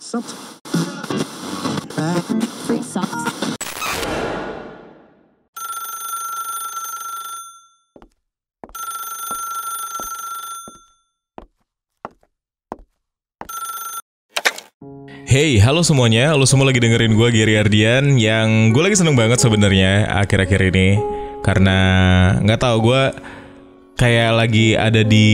Hey, halo semuanya. Lo semua lagi dengerin gue, Gary Ardian, yang gue lagi seneng banget sebenarnya akhir-akhir ini. Karena nggak tahu, gue kayak lagi ada di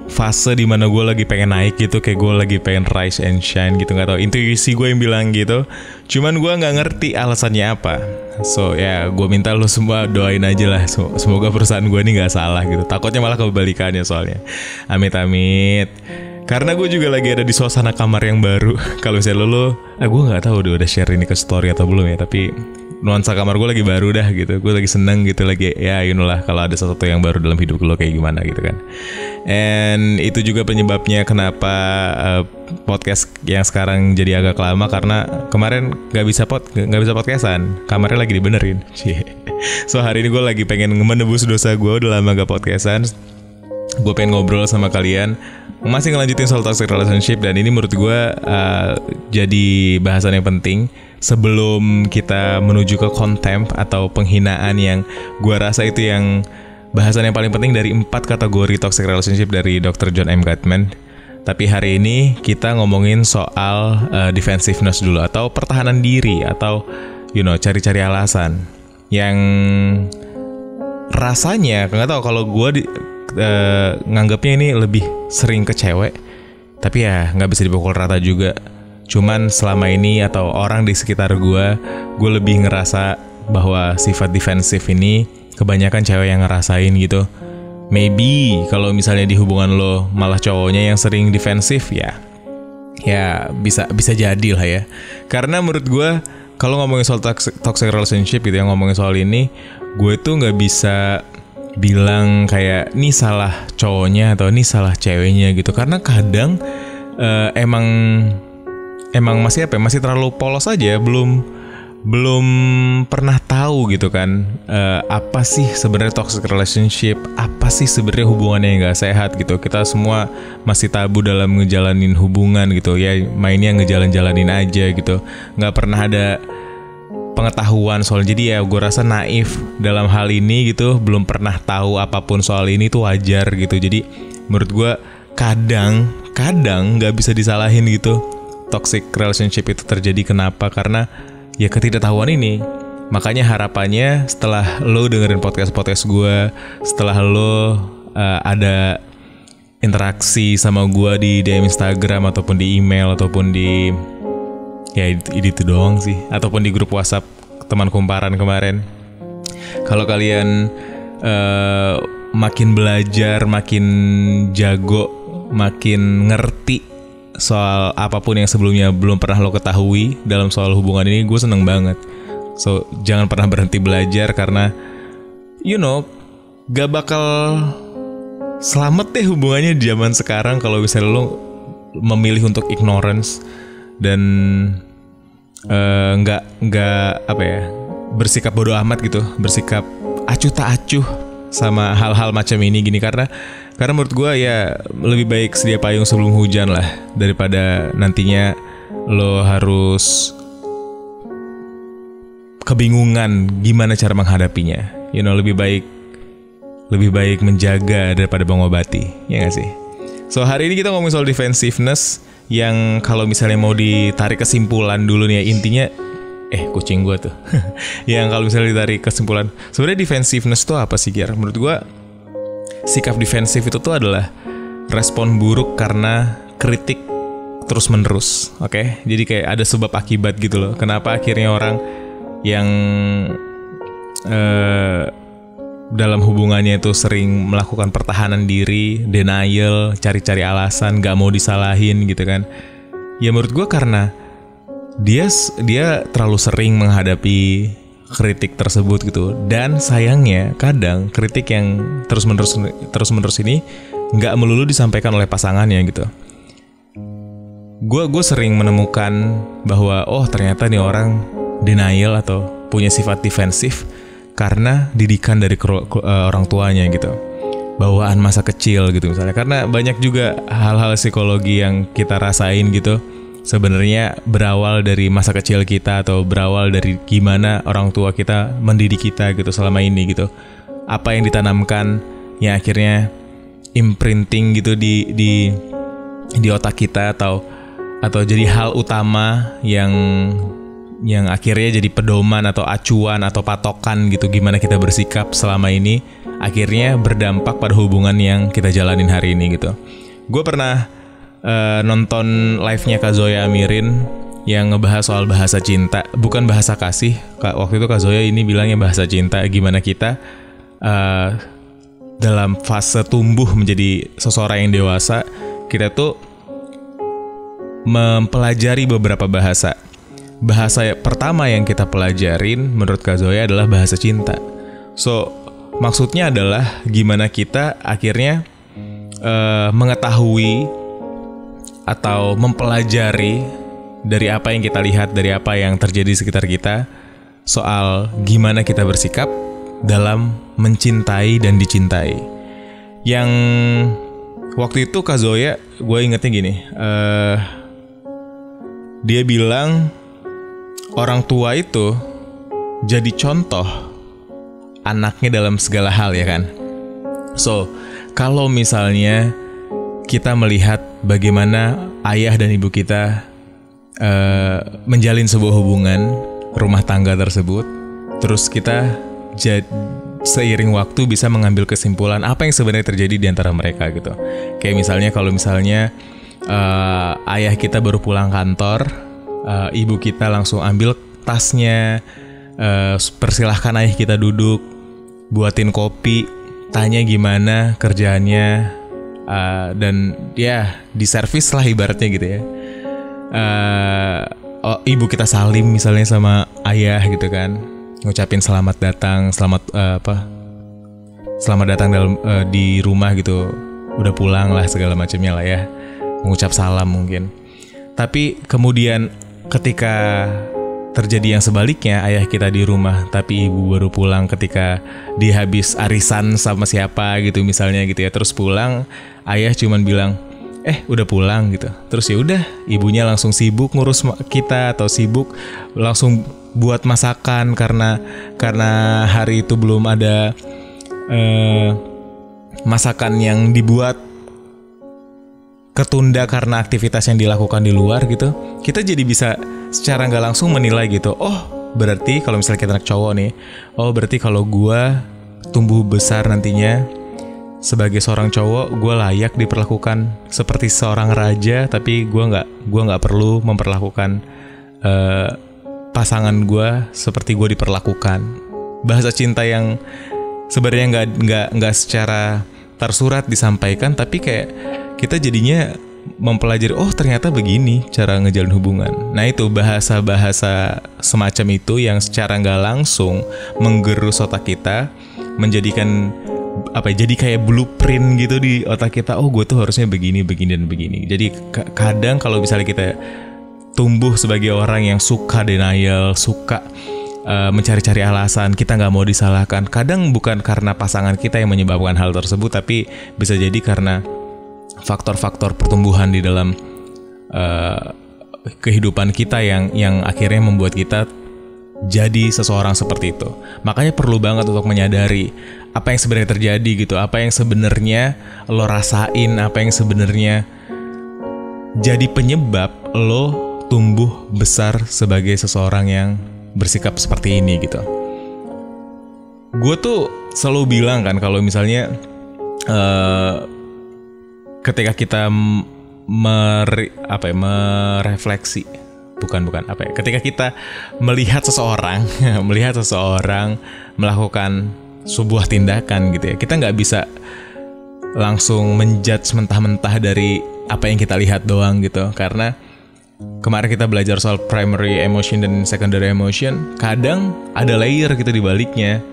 fase dimana gue lagi pengen naik gitu. Kayak gue lagi pengen rise and shine gitu. Nggak tahu, intuisi gue yang bilang gitu. Cuman gue nggak ngerti alasannya apa. So ya, gue minta lo semua doain aja lah. Semoga perusahaan gue ini nggak salah gitu. Takutnya malah kebalikannya soalnya. Amit-amit. Karena gue juga lagi ada di suasana kamar yang baru. Kalau misalnya gue nggak tahu udah share ini ke story atau belum ya. Tapi nuansa kamar gue lagi baru dah gitu. Gue lagi seneng gitu, lagi ya you know lah kalau ada sesuatu yang baru dalam hidup lo kayak gimana gitu kan. And itu juga penyebabnya kenapa podcast yang sekarang jadi agak lama, karena kemarin nggak bisa podcastan. Kamarnya lagi dibenerin. So hari ini gue lagi pengen menebus dosa gue, udah lama gak podcastan. Gue pengen ngobrol sama kalian, masih ngelanjutin soal toxic relationship. Dan ini menurut gue jadi bahasan yang penting sebelum kita menuju ke contempt atau penghinaan, yang gue rasa itu yang bahasan yang paling penting dari 4 kategori toxic relationship dari Dr. John M. Gottman. Tapi hari ini kita ngomongin soal defensiveness dulu, atau pertahanan diri, atau you know, cari-cari alasan yang rasanya nggak tahu, kalau gue nganggapnya ini lebih sering ke cewek, tapi ya nggak bisa dipukul rata juga. Cuman selama ini atau orang di sekitar gue lebih ngerasa bahwa sifat defensif ini kebanyakan cewek yang ngerasain gitu. Maybe kalau misalnya di hubungan lo malah cowoknya yang sering defensif, ya bisa jadi lah ya. Karena menurut gue kalau ngomongin soal toxic relationship gitu, yang ngomongin soal ini, gue tuh nggak bisa bilang kayak nih salah cowoknya atau nih salah ceweknya gitu, karena kadang emang masih terlalu polos aja, belum pernah tahu gitu kan apa sih sebenarnya toxic relationship, apa sih sebenarnya hubungan yang nggak sehat gitu. Kita semua masih tabu dalam ngejalanin hubungan gitu ya, mainnya ngejalan-jalanin aja gitu, nggak pernah ada pengetahuan soal. Jadi ya gue rasa naif dalam hal ini gitu, belum pernah tahu apapun soal ini tuh wajar gitu. Jadi menurut gue kadang nggak bisa disalahin gitu toxic relationship itu terjadi. Kenapa? Karena ya ketidaktahuan ini. Makanya harapannya setelah lo dengerin podcast gue, setelah lo ada interaksi sama gue di DM Instagram ataupun di email ataupun di ya itu doang sih, ataupun di grup WhatsApp teman kumparan kemarin. Kalau kalian makin belajar, makin jago, makin ngerti soal apapun yang sebelumnya belum pernah lo ketahui dalam soal hubungan ini, gue seneng banget. So jangan pernah berhenti belajar, karena you know gak bakal selamat deh hubungannya di zaman sekarang kalau misalnya lo memilih untuk ignorance dan nggak bersikap bodoh amat gitu, bersikap acuh tak acuh sama hal-hal macam ini gini. Karena menurut gue ya lebih baik sedia payung sebelum hujan lah, daripada nantinya lo harus kebingungan gimana cara menghadapinya. You know, lebih baik menjaga daripada mengobati, ya nggak sih? So hari ini kita ngomongin soal defensiveness, yang kalau misalnya mau ditarik kesimpulan dulu nih ya, intinya kucing gue tuh yang kalau misalnya ditarik kesimpulan, sebenarnya defensiveness itu apa sih, Gir? Menurut gue sikap defensif itu tuh adalah respon buruk karena kritik terus menerus. Oke? Jadi kayak ada sebab akibat gitu loh. Kenapa akhirnya orang yang dalam hubungannya itu sering melakukan pertahanan diri, denial, cari-cari alasan, gak mau disalahin gitu kan. Ya menurut gue karena dia terlalu sering menghadapi kritik tersebut gitu. Dan sayangnya kadang kritik yang terus menerus ini gak melulu disampaikan oleh pasangannya gitu. Gue sering menemukan bahwa ternyata nih orang denial atau punya sifat defensif karena didikan dari orang tuanya gitu, bawaan masa kecil gitu misalnya. Karena banyak juga hal-hal psikologi yang kita rasain gitu sebenarnya berawal dari masa kecil kita atau berawal dari gimana orang tua kita mendidik kita gitu selama ini gitu. Apa yang ditanamkan yang akhirnya imprinting gitu di otak kita atau jadi hal utama yang akhirnya jadi pedoman atau acuan atau patokan gitu gimana kita bersikap selama ini, akhirnya berdampak pada hubungan yang kita jalanin hari ini gitu. Gue pernah nonton live-nya Kak Zoya Amirin yang ngebahas soal bahasa cinta, bukan bahasa kasih. Waktu itu Kak Zoya ini bilangnya bahasa cinta, gimana kita dalam fase tumbuh menjadi seseorang yang dewasa, kita tuh mempelajari beberapa bahasa. Bahasa pertama yang kita pelajarin menurut Kak Zoya adalah bahasa cinta. So, maksudnya adalah gimana kita akhirnya mengetahui atau mempelajari dari apa yang kita lihat, dari apa yang terjadi di sekitar kita, soal gimana kita bersikap dalam mencintai dan dicintai. Yang waktu itu Kak Zoya, gue ingetnya gini, dia bilang orang tua itu jadi contoh anaknya dalam segala hal ya kan. So, kalau misalnya kita melihat bagaimana ayah dan ibu kita menjalin sebuah hubungan rumah tangga tersebut, terus kita seiring waktu bisa mengambil kesimpulan apa yang sebenarnya terjadi di antara mereka gitu. Kayak misalnya kalau misalnya ayah kita baru pulang kantor, ibu kita langsung ambil tasnya, persilahkan ayah kita duduk, buatin kopi, tanya gimana kerjaannya, dan ya diservis lah ibaratnya gitu ya. Ibu kita salim misalnya sama ayah gitu kan, ngucapin selamat datang, selamat datang di rumah gitu, udah pulang lah segala macamnya lah ya, mengucap salam mungkin. Tapi kemudian ketika terjadi yang sebaliknya, ayah kita di rumah tapi ibu baru pulang ketika dia habis arisan sama siapa gitu misalnya gitu ya, terus pulang, ayah cuman bilang udah pulang gitu, terus ya udah ibunya langsung sibuk ngurus kita atau sibuk langsung buat masakan karena hari itu belum ada masakan yang dibuat, ketunda karena aktivitas yang dilakukan di luar gitu. Kita jadi bisa secara nggak langsung menilai gitu, oh berarti kalau misalnya kita anak cowok nih, oh berarti kalau gue tumbuh besar nantinya sebagai seorang cowok, gue layak diperlakukan seperti seorang raja, tapi gue nggak perlu memperlakukan pasangan gue seperti gue diperlakukan. Bahasa cinta yang sebenarnya nggak secara tersurat disampaikan, tapi kayak kita jadinya mempelajari, oh ternyata begini cara ngejalin hubungan. Nah itu bahasa-bahasa semacam itu yang secara nggak langsung menggerus otak kita, menjadikan jadi kayak blueprint gitu di otak kita. Oh gue tuh harusnya begini, begini dan begini. Jadi kadang kalau misalnya kita tumbuh sebagai orang yang suka denial, suka mencari-cari alasan, kita nggak mau disalahkan. Kadang bukan karena pasangan kita yang menyebabkan hal tersebut, tapi bisa jadi karena faktor-faktor pertumbuhan di dalam kehidupan kita yang akhirnya membuat kita jadi seseorang seperti itu. Makanya perlu banget untuk menyadari apa yang sebenarnya terjadi gitu, apa yang sebenarnya lo rasain, apa yang sebenarnya jadi penyebab lo tumbuh besar sebagai seseorang yang bersikap seperti ini gitu. Gue tuh selalu bilang kan kalau misalnya ketika kita merefleksi, ketika kita melihat seseorang melakukan sebuah tindakan gitu ya, kita nggak bisa langsung menjudge mentah-mentah dari apa yang kita lihat doang gitu. Karena kemarin kita belajar soal primary emotion dan secondary emotion, kadang ada layer gitu di baliknya.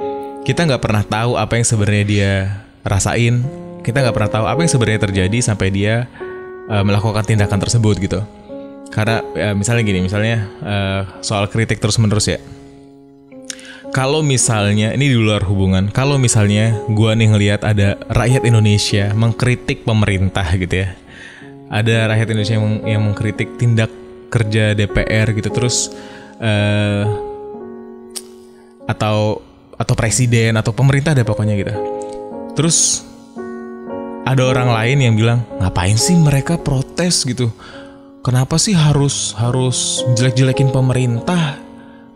Kita nggak pernah tahu apa yang sebenarnya dia rasain, kita nggak pernah tahu apa yang sebenarnya terjadi sampai dia melakukan tindakan tersebut gitu. Karena misalnya gini, soal kritik terus-menerus ya. Kalau misalnya, ini di luar hubungan, kalau misalnya gue nih ngelihat ada rakyat Indonesia mengkritik pemerintah gitu ya. Ada rakyat Indonesia yang mengkritik tindak kerja DPR gitu, terus atau presiden atau pemerintah deh pokoknya gitu. Terus ada orang lain yang bilang, ngapain sih mereka protes gitu? Kenapa sih harus jelek-jelekin pemerintah?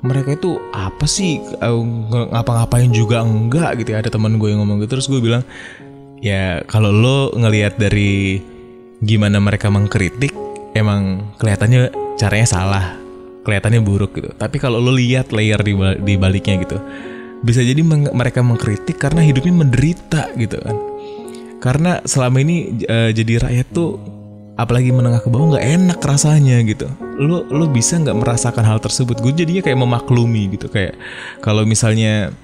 Mereka itu apa sih, ngapa-ngapain juga enggak gitu ya. Ada teman gue yang ngomong gitu. Terus gue bilang, ya kalau lo ngelihat dari gimana mereka mengkritik, emang kelihatannya caranya salah, kelihatannya buruk gitu. Tapi kalau lo lihat layer di baliknya gitu, bisa jadi mereka mengkritik karena hidupnya menderita gitu kan. Karena selama ini jadi rakyat tuh, apalagi menengah ke bawah, nggak enak rasanya gitu. Lo bisa nggak merasakan hal tersebut? Gue jadinya kayak memaklumi gitu. Kayak kalau misalnya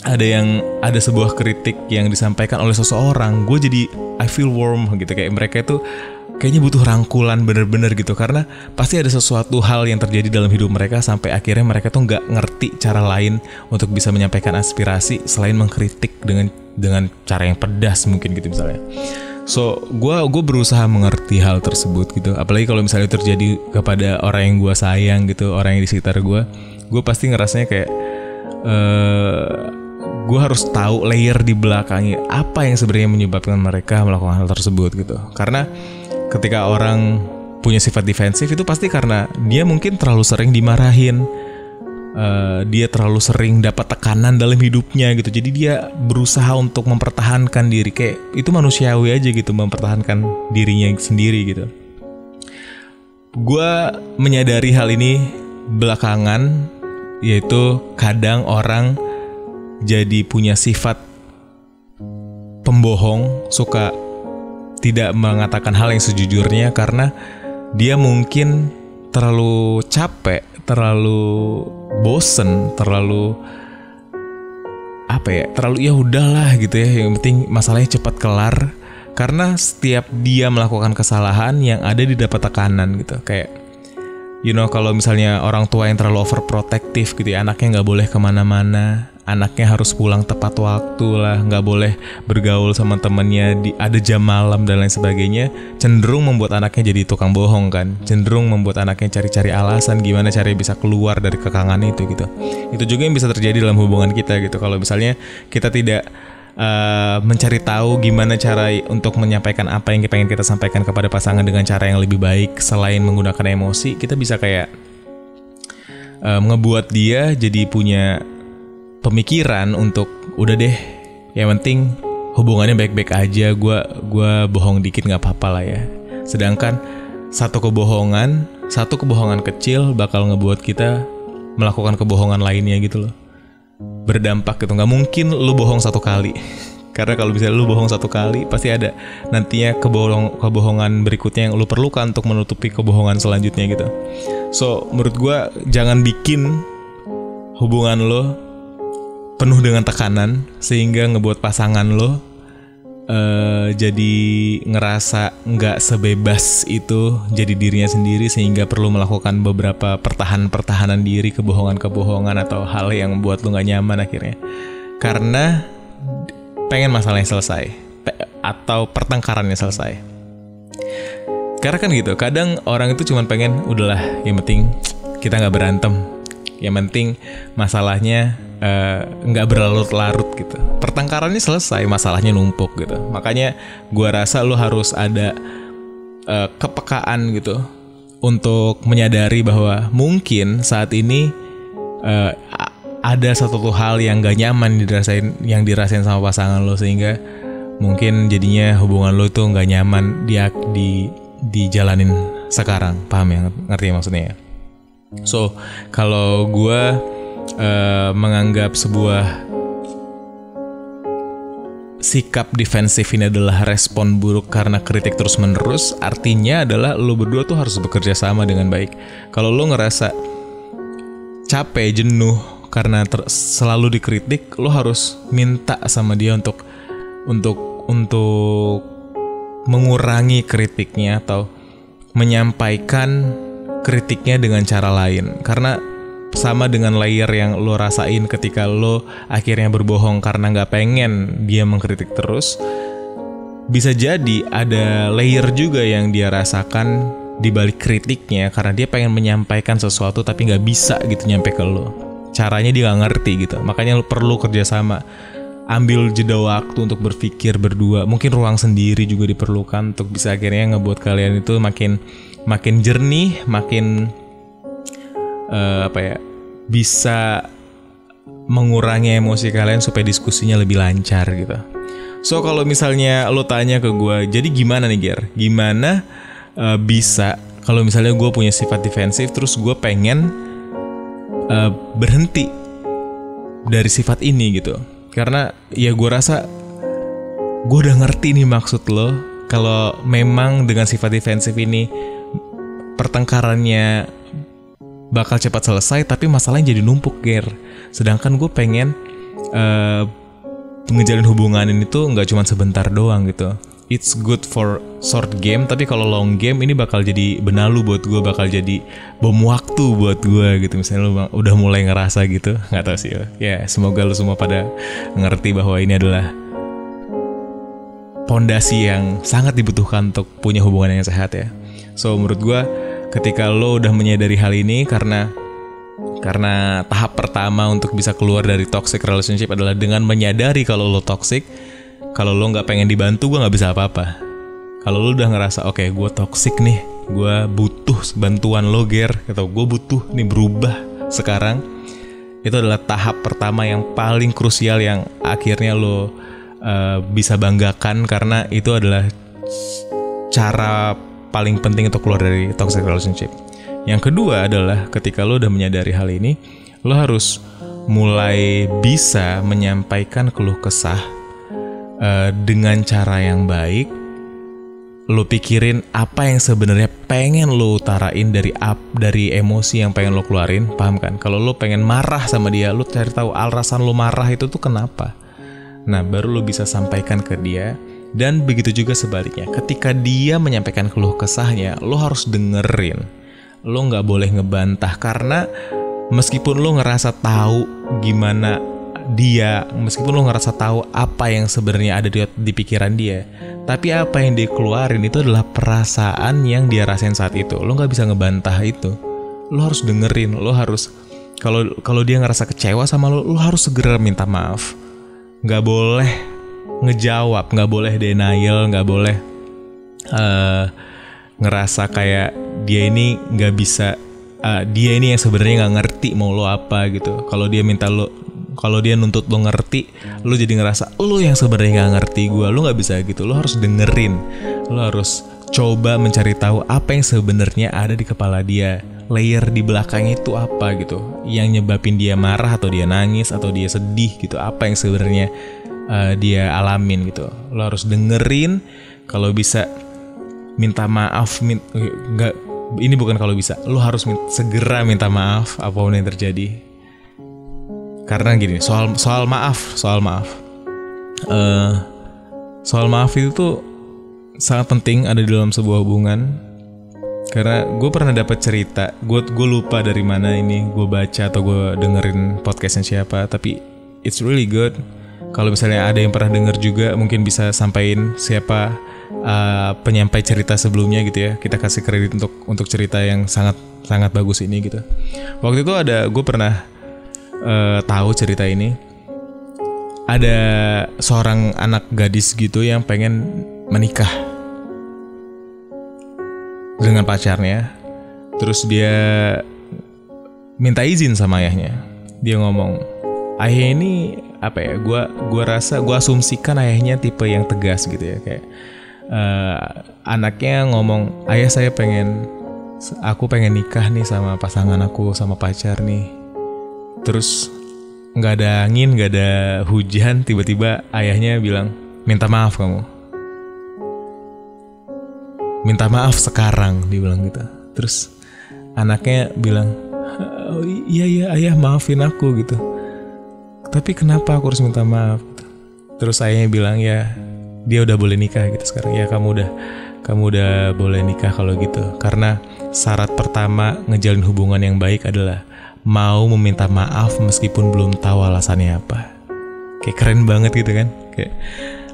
ada sebuah kritik yang disampaikan oleh seseorang, gue jadi I feel warm gitu. Kayak mereka itu kayaknya butuh rangkulan bener-bener gitu. Karena pasti ada sesuatu hal yang terjadi dalam hidup mereka sampai akhirnya mereka tuh nggak ngerti cara lain untuk bisa menyampaikan aspirasi selain mengkritik dengan cara yang pedas mungkin gitu misalnya. So, gue berusaha mengerti hal tersebut gitu. Apalagi kalau misalnya terjadi kepada orang yang gue sayang gitu, orang yang di sekitar gue pasti ngerasanya kayak gue harus tahu layer di belakangnya apa yang sebenarnya menyebabkan mereka melakukan hal tersebut gitu. Karena ketika orang punya sifat defensif itu pasti karena dia mungkin terlalu sering dimarahin. Dia terlalu sering dapat tekanan dalam hidupnya gitu. Jadi dia berusaha untuk mempertahankan diri. Kayak itu manusiawi aja gitu, mempertahankan dirinya sendiri gitu. Gue menyadari hal ini belakangan, yaitu kadang orang jadi punya sifat pembohong, suka tidak mengatakan hal yang sejujurnya karena dia mungkin terlalu capek, terlalu bosen, terlalu ya udahlah gitu ya, yang penting masalahnya cepat kelar. Karena setiap dia melakukan kesalahan yang ada didapat tekanan gitu. Kayak kalau misalnya orang tua yang terlalu overprotective gitu ya, anaknya nggak boleh kemana-mana, anaknya harus pulang tepat waktu lah, nggak boleh bergaul sama temennya, ada jam malam dan lain sebagainya, cenderung membuat anaknya jadi tukang bohong kan, cenderung membuat anaknya cari-cari alasan gimana caranya bisa keluar dari kekangan itu gitu. Itu juga yang bisa terjadi dalam hubungan kita gitu. Kalau misalnya kita tidak mencari tahu gimana cara untuk menyampaikan apa yang pengen kita sampaikan kepada pasangan dengan cara yang lebih baik selain menggunakan emosi, kita bisa kayak ngebuat dia jadi punya pemikiran untuk udah deh, yang penting hubungannya baik-baik aja, gue bohong dikit nggak apa-apa lah ya. Sedangkan satu kebohongan kecil bakal ngebuat kita melakukan kebohongan lainnya gitu loh, berdampak gitu. Nggak mungkin lu bohong satu kali karena kalau misalnya lu bohong satu kali pasti ada nantinya kebohongan berikutnya yang lu perlukan untuk menutupi kebohongan selanjutnya gitu. So menurut gue jangan bikin hubungan lo penuh dengan tekanan sehingga ngebuat pasangan lo jadi ngerasa nggak sebebas itu jadi dirinya sendiri, sehingga perlu melakukan beberapa pertahanan diri, kebohongan atau hal yang membuat lo nggak nyaman akhirnya karena pengen masalahnya selesai atau pertengkarannya selesai. Karena kan gitu, kadang orang itu cuma pengen udahlah, yang penting kita nggak berantem, yang penting masalahnya nggak berlarut-larut gitu. Pertengkarannya selesai, masalahnya numpuk gitu. Makanya gue rasa lo harus ada kepekaan gitu untuk menyadari bahwa mungkin saat ini ada satu hal yang gak nyaman yang dirasain sama pasangan lo, sehingga mungkin jadinya hubungan lo itu gak nyaman dijalanin sekarang. Paham ya? Ngerti ya maksudnya ya? So kalau gue menganggap sebuah sikap defensif ini adalah respon buruk karena kritik terus menerus, artinya adalah lo berdua tuh harus bekerja sama dengan baik. Kalau lo ngerasa capek, jenuh karena selalu dikritik, lo harus minta sama dia untuk mengurangi kritiknya atau menyampaikan kritiknya dengan cara lain. Karena sama dengan layer yang lo rasain ketika lo akhirnya berbohong karena gak pengen dia mengkritik terus, bisa jadi ada layer juga yang dia rasakan di balik kritiknya karena dia pengen menyampaikan sesuatu tapi nggak bisa gitu nyampe ke lo. Caranya dia nggak ngerti gitu. Makanya lo perlu kerjasama. Ambil jeda waktu untuk berpikir berdua. Mungkin ruang sendiri juga diperlukan untuk bisa akhirnya ngebuat kalian itu makin jernih, makin bisa mengurangi emosi kalian supaya diskusinya lebih lancar gitu. So kalau misalnya lo tanya ke gue, jadi gimana nih Ger? Gimana bisa kalau misalnya gue punya sifat defensif terus gue pengen berhenti dari sifat ini gitu. Karena ya gue rasa gue udah ngerti nih maksud lo. Kalau memang dengan sifat defensif ini pertengkarannya bakal cepat selesai, tapi masalahnya jadi numpuk Ger. Sedangkan gue pengen ngejalin hubungan ini tuh nggak cuma sebentar doang gitu. It's good for short game, tapi kalau long game ini bakal jadi benalu buat gue, bakal jadi bom waktu buat gue gitu. Misalnya lu udah mulai ngerasa gitu, nggak tahu sih ya. Semoga lu semua pada ngerti bahwa ini adalah pondasi yang sangat dibutuhkan untuk punya hubungan yang sehat ya. So menurut gue ketika lo udah menyadari hal ini, karena tahap pertama untuk bisa keluar dari toxic relationship adalah dengan menyadari kalau lo toxic. Kalau lo nggak pengen dibantu, gue nggak bisa apa-apa. Kalau lo udah ngerasa oke, gue toxic nih, gue butuh bantuan lo Ger, atau gue butuh nih berubah sekarang, itu adalah tahap pertama yang paling krusial yang akhirnya lo bisa banggakan, karena itu adalah cara paling penting untuk keluar dari toxic relationship. Yang kedua adalah ketika lo udah menyadari hal ini, lo harus mulai bisa menyampaikan keluh kesah dengan cara yang baik. Lo pikirin apa yang sebenarnya pengen lo utarain dari emosi yang pengen lo keluarin, paham kan? Kalau lo pengen marah sama dia, lo cari tahu alasan lo marah itu tuh kenapa. Nah, baru lo bisa sampaikan ke dia. Dan begitu juga sebaliknya, ketika dia menyampaikan keluh kesahnya, lo harus dengerin. Lo nggak boleh ngebantah, karena meskipun lo ngerasa tahu gimana dia, meskipun lo ngerasa tahu apa yang sebenarnya ada di pikiran dia, tapi apa yang dia keluarin itu adalah perasaan yang dia rasain saat itu. Lo nggak bisa ngebantah itu. Lo harus dengerin. Lo harus, kalau dia ngerasa kecewa sama lo harus segera minta maaf. Nggak boleh ngejawab, nggak boleh denial, nggak boleh ngerasa kayak dia ini nggak bisa, dia ini yang sebenarnya nggak ngerti mau lo apa gitu. Kalau dia nuntut lo ngerti, lo jadi ngerasa lo yang sebenarnya nggak ngerti gue. Lo nggak bisa gitu. Lo harus dengerin. Lo harus coba mencari tahu apa yang sebenarnya ada di kepala dia. Layer di belakang itu apa gitu, yang nyebabin dia marah atau dia nangis atau dia sedih gitu. Apa yang sebenarnya dia alamin gitu. Lo harus dengerin. Kalau bisa minta maaf. Ini bukan kalau bisa. Lo harus segera minta maaf apapun yang terjadi. Karena gini, soal maaf itu tuh sangat penting ada di dalam sebuah hubungan. Karena gue pernah dapat cerita, gue lupa dari mana ini, gue baca atau gue dengerin podcastnya siapa, tapi it's really good. Kalau misalnya ada yang pernah denger juga, mungkin bisa sampaikan siapa penyampai cerita sebelumnya gitu ya. Kita kasih kredit untuk cerita yang sangat sangat bagus ini gitu. Waktu itu gue pernah tahu cerita ini. Ada seorang anak gadis gitu yang pengen menikah dengan pacarnya. Terus dia minta izin sama ayahnya. Dia ngomong, ayah ini apa ya? Gua rasa, gue asumsikan ayahnya tipe yang tegas gitu ya, kayak anaknya ngomong, ayah aku pengen nikah nih sama pasangan aku, sama pacar nih. Terus nggak ada angin, nggak ada hujan, tiba-tiba ayahnya bilang, minta maaf kamu. Minta maaf sekarang, dia bilang gitu. Terus anaknya bilang, oh, iya ayah maafin aku gitu. Tapi kenapa aku harus minta maaf? Terus ayahnya bilang, ya dia udah boleh nikah gitu sekarang. Ya kamu udah boleh nikah kalau gitu. Karena syarat pertama ngejalin hubungan yang baik adalah mau meminta maaf meskipun belum tahu alasannya apa. Kayak keren banget gitu kan. Kayak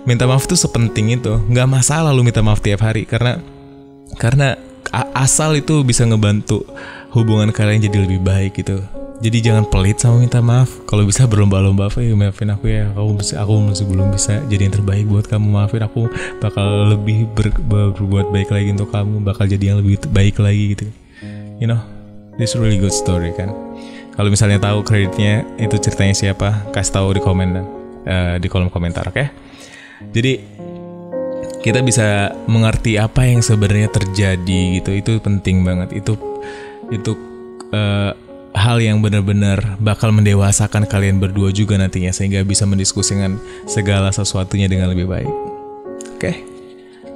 minta maaf tuh sepenting itu. Gak masalah lu minta maaf tiap hari. Karena asal itu bisa ngebantu hubungan kalian jadi lebih baik gitu. Jadi jangan pelit sama minta maaf. Kalau bisa berlomba-lomba, apa ya, maafin aku ya, aku masih belum bisa jadi yang terbaik buat kamu, maafin aku, bakal lebih berbuat baik lagi untuk kamu, bakal jadi yang lebih baik lagi gitu. You know, this really good story kan. Kalau misalnya tahu kreditnya itu ceritanya siapa, kasih tahu di komen di kolom komentar, oke? Jadi kita bisa mengerti apa yang sebenarnya terjadi gitu. Itu penting banget. Itu hal yang benar-benar bakal mendewasakan kalian berdua juga nantinya, sehingga bisa mendiskusikan segala sesuatunya dengan lebih baik. Oke,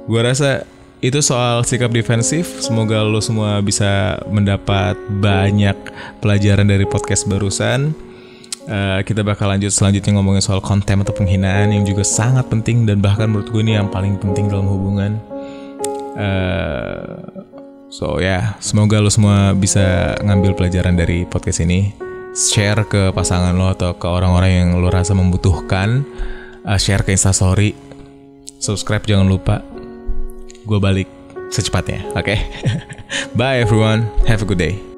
gua rasa itu soal sikap defensif. Semoga lo semua bisa mendapat banyak pelajaran dari podcast barusan. Kita bakal lanjut selanjutnya ngomongin soal konten atau penghinaan yang juga sangat penting, dan bahkan menurut gue ini yang paling penting dalam hubungan. So ya, semoga lo semua bisa ngambil pelajaran dari podcast ini. Share ke pasangan lo atau ke orang-orang yang lo rasa membutuhkan. Share ke Instastory. Subscribe jangan lupa. Gue balik secepatnya, oke? Bye everyone, have a good day.